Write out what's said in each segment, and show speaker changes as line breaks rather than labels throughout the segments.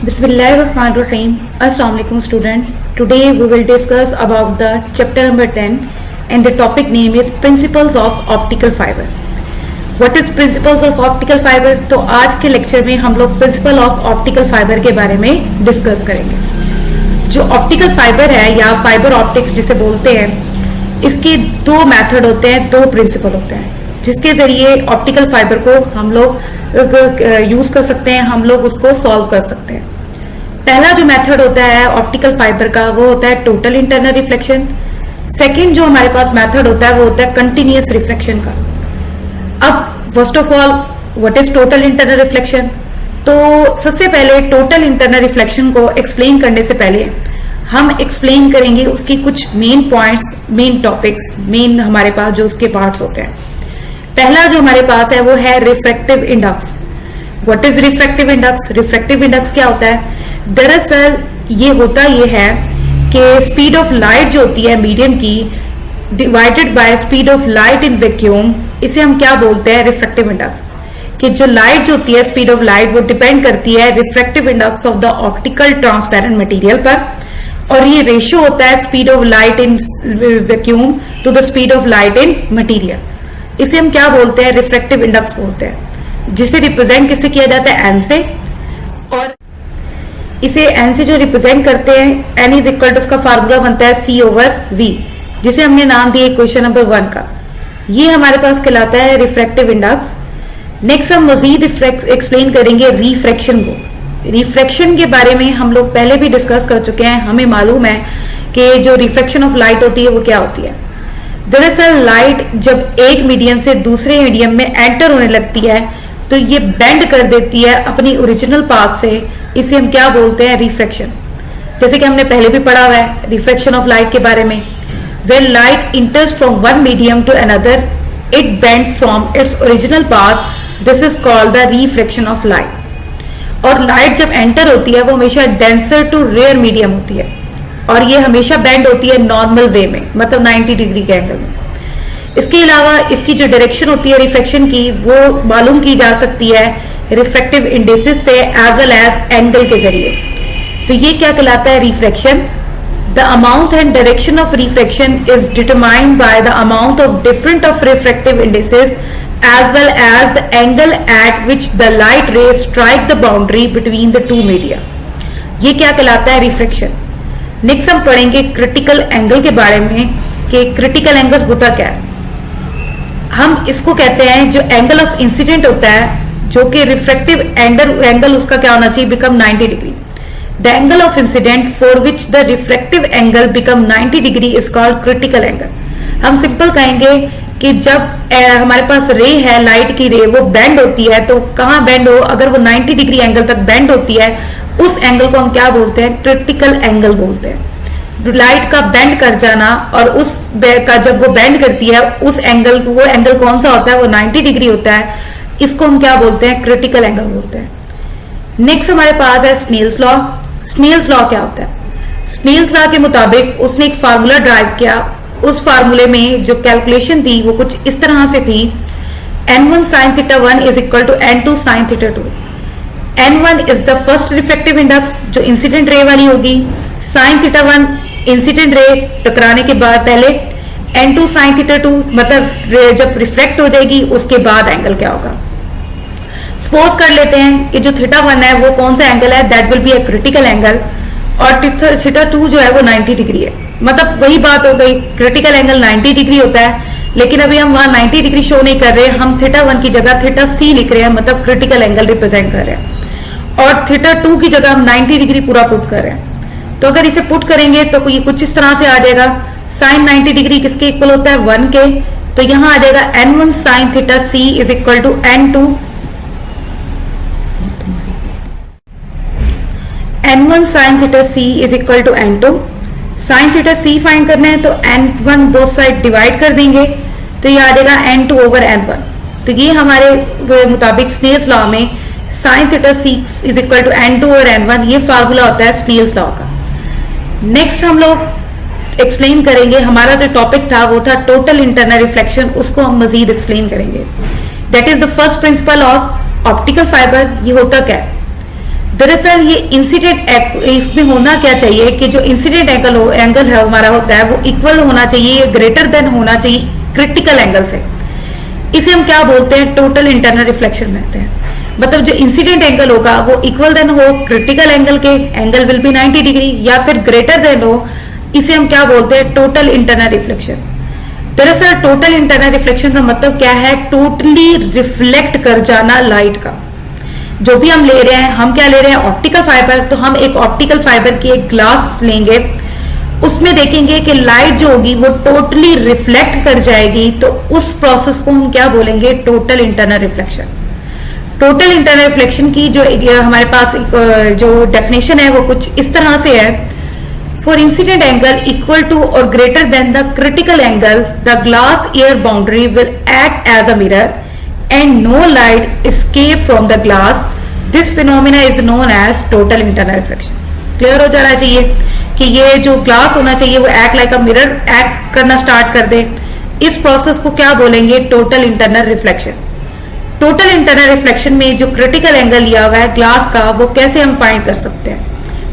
Bismillahirrahmanirrahim. Assalamu alaikum student. Today we will discuss about the chapter number 10 and the topic name is Principles of Optical Fiber. What is Principles of Optical Fiber? तो आज के lecture में हम लोग Principle of Optical Fiber के बारे में discuss करेंगे। जो ऑप्टिकल फाइबर है या फाइबर ऑप्टिक्स जिसे बोलते हैं, इसके दो मेथड होते हैं, दो प्रिंसिपल होते हैं जिसके जरिए ऑप्टिकल फाइबर को हम लोग यूज कर सकते हैं, हम लोग उसको सॉल्व कर सकते हैं। पहला जो मेथड होता है ऑप्टिकल फाइबर का वो होता है टोटल इंटरनल रिफ्लेक्शन। सेकंड जो हमारे पास मेथड होता है वो होता है कंटिन्यूअस रिफ्लेक्शन का। अब first of all what is total internal reflection? तो सबसे पहले टोटल इंटरनल रिफ्लेक्शन को एक्सप्लेन करने से पहले हम एक्सप्लेन करेंगे उसकी कुछ main points, main topics, main हमारे पास जो उसके पार्ट्स होते हैं। पहला जो हमारे पास है वो है refractive index. What is refractive index? Refractive index क्या होता है? दरअसल ये है कि स्पीड ऑफ लाइट जो होती है मीडियम की divided by speed of light in vacuum, इसे हम क्या बोलते हैं? Refractive index. कि जो लाइट जो होती है, स्पीड ऑफ लाइट, वो डिपेंड करती है refractive index of the optical transparent material पर, और ये रेशियो होता है speed of light in vacuum to the speed of light in material. इसे हम क्या बोलते हैं? रिफ्रैक्टिव इंडेक्स बोलते हैं, जिसे रिप्रेजेंट किससे किया जाता है? एन से। और इसे एन से जो रिप्रेजेंट करते हैं, एन इज इक्वल टू, उसका फार्मूला बनता है सी ओवर वी, जिसे हमने नाम दिया क्वेश्चन नंबर 1 का। ये हमारे पास कहलाता है रिफ्रैक्टिव इंडेक्स। नेक्स्ट हम मजीद एक्सप्लेन करेंगे रिफ्रैक्शन को। रिफ्रैक्शन के बारे में हम लोग पहले भी डिस्कस कर चुके हैं, हमें मालूम है कि जो रिफ्रैक्शन ऑफ लाइट होती है वो क्या होती है। दरअसल लाइट जब एक मीडियम से दूसरे मीडियम में एंटर होने लगती है तो ये बेंड कर देती है अपनी ओरिजिनल पाथ से, इसे हम क्या बोलते हैं? रिफ्रैक्शन। जैसे कि हमने पहले भी पढ़ा हुआ है रिफ्रैक्शन ऑफ लाइट के बारे में। When light enters from one medium to another, it bends from its original path. This is called the refraction of light. और लाइट जब एंटर होती है वो हमेशा डेंसर टू रेयर मीडियम होती है, और ये हमेशा बेंड होती है नॉर्मल वे में, मतलब 90 डिग्री के एंगल में। इसके अलावा इसकी जो डायरेक्शन होती है रिफ्रैक्शन की, वो मालूम की जा सकती है रिफ्रैक्टिव इंडेक्सेस से एज वेल एज एंगल के जरिए। तो ये क्या कहलाता है? Refraction. The amount and direction of refraction is determined by the amount of different of refractive indices as well as the angle at which the light rays strike the boundary between the two media. ये क्या कहलाता है? Refraction. Next हम पढ़ेंगे critical angle के बारे में कि क्रिटिकल एंगल होता क्या है। हम इसको कहते हैं जो एंगल ऑफ इंसिडेंट होता है, जो कि रिफ्रैक्टिव एंगल उसका क्या होना चाहिए? Become 90 degree. The angle of incident for which the refractive angle become 90 degree is called critical angle. हम सिंपल कहेंगे कि जब हमारे पास रे है, लाइट की रे, वो बेंड होती है, तो कहाँ बेंड हो? अगर वो 90 डिग्री एंगल तक बेंड होती है, उस एंगल को हम क्या बोलते हैं? क्रिटिकल एंगल बोलते हैं। लाइट का बेंड कर जाना, और उस का जब वो बेंड करती है उस एंगल को, वो एंगल कौन सा होता है? वो 90 डिग्री होता है। इसको हम क्या बोलते हैं? क्रिटिकल एंगल बोलते हैं। नेक्स्ट हमारे पास है स्नेल्स लॉ। स्नेल्स लॉ क्या होता है? स्नेल्स लॉ के मुताबिक उसने एक फार्मूला ड्राइव किया। उस फार्मूले में जो कैलकुलेशन थी वो कुछ इस तरह से थी, n1 sin theta 1 is equal to n2 sin theta 2। n1 is the first reflective index जो इंसिडेंट रे वाली होगी, sin थीटा 1 इंसिडेंट रे टकराने के बाद पहले, n2 sin थीटा 2 मतलब जब रिफ्लेक्ट हो जाएगी उसके बाद एंगल क्या होगा। सपोज कर लेते हैं कि जो थीटा 1 है वो कौन सा एंगल है? That will be a critical angle, और थीटा 2 जो है वो 90 डिग्री है। मतलब वही बात हो गई, क्रिटिकल एंगल 90 डिग्री होता है, लेकिन अभी हम वहां 90 डिग्री शो नहीं कर रहे, हम थीटा 1 की जगह थीटा सी लिख रहे हैं, मतलब क्रिटिकल एंगल रिप्रेजेंट कर रहे हैं, और थीटा 2 की जगह हम 90 डिग्री पूरा पुट कर रहे हैं। तो अगर इसे पुट करेंगे तो ये कुछ इस तरह से आ जाएगा, साइन 90 डिग्री किसके इक्वल होता है? 1 के। तो यहाँ आ जाएगा n1 sin theta C is equal to n2 n1 sin theta c is equal to n2। sin theta c find करना है तो n1 बोथ साइड डिवाइड कर देंगे, तो ये आ जाएगा n2 ओवर n1। तो ये हमारे मुताबिक स्नेल्स लॉ में sin theta c is equal to n2 over n1, ये फार्मूला होता है स्नेल्स लॉ का। नेक्स्ट हम लोग एक्सप्लेन करेंगे, हमारा जो टॉपिक था वो था टोटल इंटरनल रिफ्लेक्शन, उसको हम मजीद एक्सप्लेन करेंगे। That is the first principle of optical fibre. ये होता क्या है? दरअसल ये इंसिडेंट इसमें होना क्या चाहिए कि जो इंसिडेंट एंगल है हमारा होता है वो इक्वल होना चाहिए, ग्रेटर देन होना चाहिए क्रिटिकल एंगल से। इसे हम क्या बोलते हैं, टोटल इंटरनल रिफ्लेक्शन कहते हैं। मतलब जो इंसिडेंट एंगल होगा वो इक्वल देन हो क्रिटिकल एंगल के, एंगल विल बी 90 डिग्री, या फिर ग्रेटर देन हो, इसे हम क्या बोलते हैं, टोटल इंटरनल रिफ्लेक्शन। दरअसल टोटल इंटरनल रिफ्लेक्शन का मतलब क्या है, टोटली रिफ्लेक्ट कर जाना लाइट का। जो भी हम ले रहे हैं, हम क्या ले रहे हैं, ऑप्टिकल फाइबर। तो हम एक ऑप्टिकल फाइबर की एक ग्लास लेंगे, उसमें देखेंगे कि लाइट जो होगी वो टोटली रिफ्लेक्ट कर जाएगी, तो उस प्रोसेस को हम क्या बोलेंगे, total internal reflection. Total internal reflection की जो हमारे पास जो डेफिनेशन है वो कुछ इस तरह से है, for incident angle equal to or greater than the critical angle, the glass air boundary will act as a mirror and no light escape from the glass. This phenomena is known as total internal reflection. Clear हो जाना चाहिए कि ये जो glass होना चाहिए वो act like a mirror act करना स्टार्ट कर दे। इस प्रोसेस को क्या बोलेंगे, total internal reflection. Total internal reflection में जो क्रिटिकल एंगल लिया हुआ है ग्लास का, वो कैसे हम फाइंड कर सकते हैं,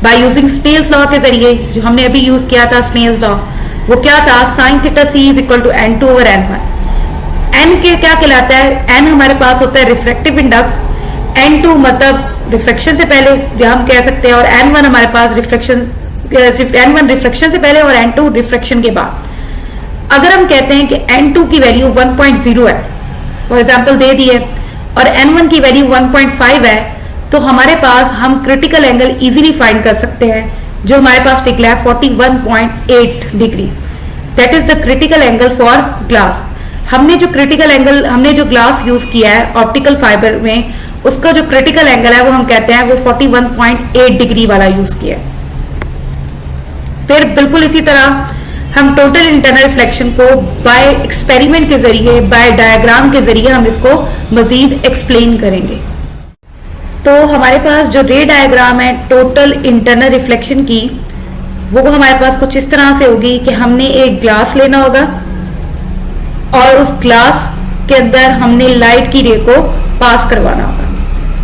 बाय यूजिंग स्नेल्स लॉ के जरिए, जो हमने अभी यूज किया था स्नेल्स लॉ। वो क्या था, sine theta C is equal to n2/n1। n के क्या कहलाता है, n हमारे पास होता है रिफ्रैक्टिव इंडेक्स, n2 मतलब रिफ्लेक्शन से पहले जो हम कह सकते हैं, और n1 हमारे पास n1 रिफ्लेक्शन से पहले और n2 रिफ्लेक्शन के बाद। अगर हम कहते हैं कि n2 की वैल्यू 1.0 है, फॉर एग्जांपल दे दी है, और n1 की वैल्यू 1.5 है, तो हमारे पास हम क्रिटिकल एंगल इजीली फाइंड कर सकते हैं, जो हमारे पास निकला है 41.8 degree. That is the critical angle for glass. हमने जो ग्लास यूज किया है ऑप्टिकल फाइबर में, उसका जो क्रिटिकल एंगल है वो हम कहते हैं वो 41.8 डिग्री वाला यूज किया है। फिर बिल्कुल इसी तरह हम टोटल इंटरनल रिफ्लेक्शन को बाय एक्सपेरिमेंट के जरिए, बाय डायग्राम के जरिए हम इसको मजीद एक्सप्लेन करेंगे। तो हमारे पास जो रे डायग्राम है टोटल इंटरनल रिफ्लेक्शन की, वो हमारे पास कुछ इस तरह से होगी कि हमने एक ग्लास लेना होगा और उस ग्लास के अंदर हमने लाइट की रे को पास करवाना होगा,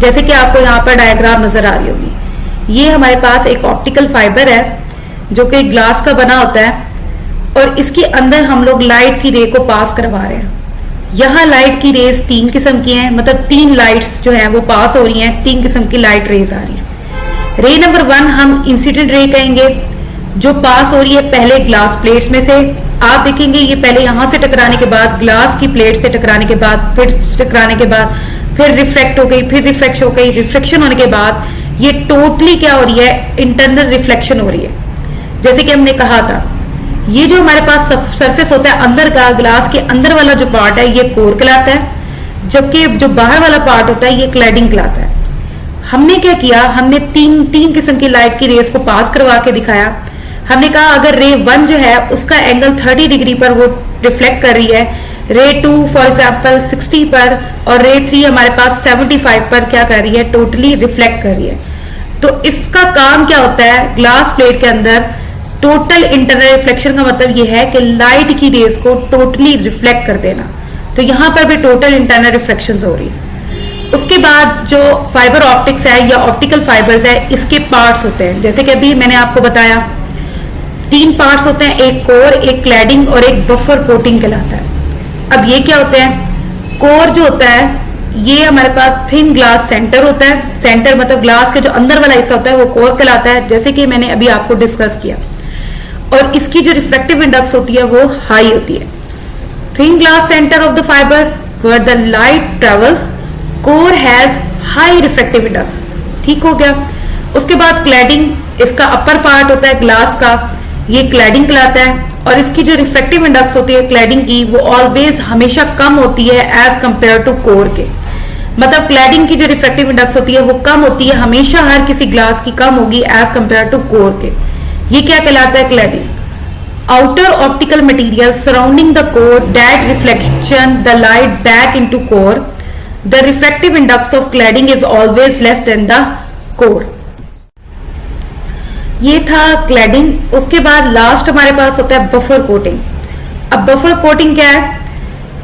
जैसे कि आपको यहाँ पर डायग्राम नजर आ रही होगी। ये हमारे पास एक ऑप्टिकल फाइबर है जो कि ग्लास का बना होता है, और इसके अंदर हम लोग लाइट की रे को पास करवा रहे हैं। यहाँ लाइट की रेज 3 किस्म की हैं, मतलब 3 लाइट्स जो है वो पास हो रही हैं, 3 किस्म की लाइट रेज आ रही है। रे नंबर 1 हम इंसिडेंट रे कहेंगे, जो पास हो रही है पहले ग्लास प्लेट्स में से। आप देखेंगे ये पहले यहां से टकराने के बाद, ग्लास की प्लेट से टकराने के बाद, फिर टकराने के बाद, फिर रिफ्लेक्ट हो गई, फिर रिफ्लेक्शन हो गई, रिफ्लेक्शन होने के बाद ये टोटली क्या हो रही है, इंटरनल रिफ्लेक्शन हो रही है। जैसे कि हमने कहा था, ये जो हमारे पास सरफेस होता है अंदर का, ग्लास के अंदर वाला जो पार्ट है ये कोर कहलाता है, जबकि जो बाहर वाला पार्ट होता है ये क्लैडिंग कहलाता है। हमने क्या किया, हमने तीन किस्म की लाइट की रेस को पास करवा के दिखाया। हमने कहा अगर रे 1 जो है उसका एंगल 30 डिग्री पर वो रिफ्लेक्ट कर रही है, रे 2 फॉर एग्जांपल 60 पर, और रे 3 हमारे पास 75 पर क्या कर रही है, टोटली रिफ्लेक्ट कर रही है। तो इसका काम क्या होता है, ग्लास प्लेट के अंदर टोटल इंटरनल रिफ्लेक्शन का मतलब ये है कि लाइट की रेस को टोटली रिफ्लेक्ट कर देना। तो यहां पर भी टोटल इंटरनल रिफ्लेक्शन हो रही है। उसके बाद जो फाइबर ऑप्टिक्स है या ऑप्टिकल फाइबर्स है, इसके पार्ट्स होते हैं, जैसे कि अभी मैंने आपको बताया 3 पार्ट्स होते हैं, एक कोर, एक क्लैडिंग और एक बफर कोटिंग कहलाता है। अब ये क्या होते हैं, कोर जो होता है ये हमारे पास थिन ग्लास सेंटर होता है, सेंटर मतलब ग्लास के जो अंदर वाला हिस्सा होता है वो कोर कहलाता है, जैसे कि मैंने अभी आपको डिस्कस किया। और इसकी जो रिफ्लेक्टिव इंडेक्स होती है वो हाई होती है। Thin glass centre of the fibre where the light travels, core has high reflective index. ठीक हो गया। उसके बाद क्लैडिंग, इसका अपर पार्ट होता है ग्लास का, ये क्लैडिंग कहलाता है, और इसकी जो रिफ्लेक्टिव इंडेक्स होती है क्लैडिंग की वो ऑलवेज हमेशा कम होती है एज कंपेयर टू कोर के। मतलब क्लैडिंग की जो रिफ्लेक्टिव इंडेक्स होती है वो कम होती है, हमेशा हर किसी ग्लास की कम होगी एज कंपेयर टू कोर के। ये क्या कहलाता है, cladding. Outer optical material surrounding the core that reflection the light back into core, the reflective index of cladding is always less than the core. ये था क्लैडिंग। उसके बाद लास्ट हमारे पास होता है बफर कोटिंग। अब बफर कोटिंग क्या है,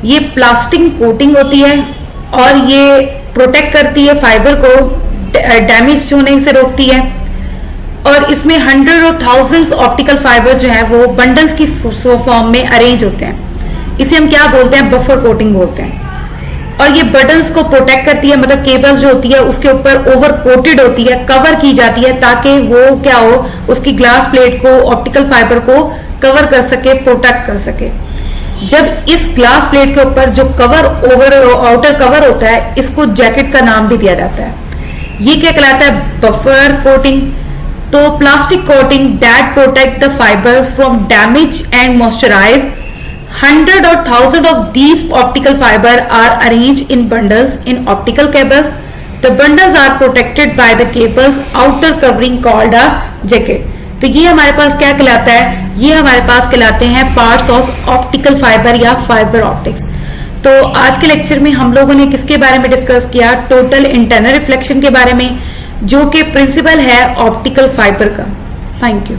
ये प्लास्टिक कोटिंग होती है और ये प्रोटेक्ट करती है फाइबर को डैमेज होने से रोकती है। और इसमें हंड्रेड और थाउजेंड्स ऑप्टिकल फाइबर्स जो है वो बंडल्स की फॉर्म में अरेंज होते हैं। इसे हम क्या बोलते हैं, बफर कोटिंग बोलते हैं। और ये बंडल्स को प्रोटेक्ट करती है, मतलब केबल्स जो होती है उसके ऊपर ओवर कोटेड होती है, कवर की जाती है, ताकि वो क्या हो, उसकी ग्लास प्लेट को, ऑप्टिकल फाइबर को कवर कर सके, प्रोटेक्ट कर सके। जब इस ग्लास प्लेट के ऊपर जो कवर आउटर कवर होता है, इसको जैकेट का नाम भी दिया जाता है। ये क्या कहलाता है, बफर कोटिंग। तो plastic coating that protect the fibre from damage and moisturize. 100 or 1000 of these optical fiber are arranged in bundles in optical cables. The bundles are protected by the cable's outer covering called a jacket. तो ये हमारे पास क्या कहलाता है, ये हमारे पास कहलाते हैं पार्ट्स ऑफ ऑप्टिकल फाइबर या फाइबर ऑप्टिक्स। तो आज के लेक्चर में हम लोगों ने किसके बारे में डिस्कस किया, टोटल इंटरनल रिफ्लेक्शन के बारे में, जो कि प्रिंसिपल है ऑप्टिकल फाइबर का। Thank you.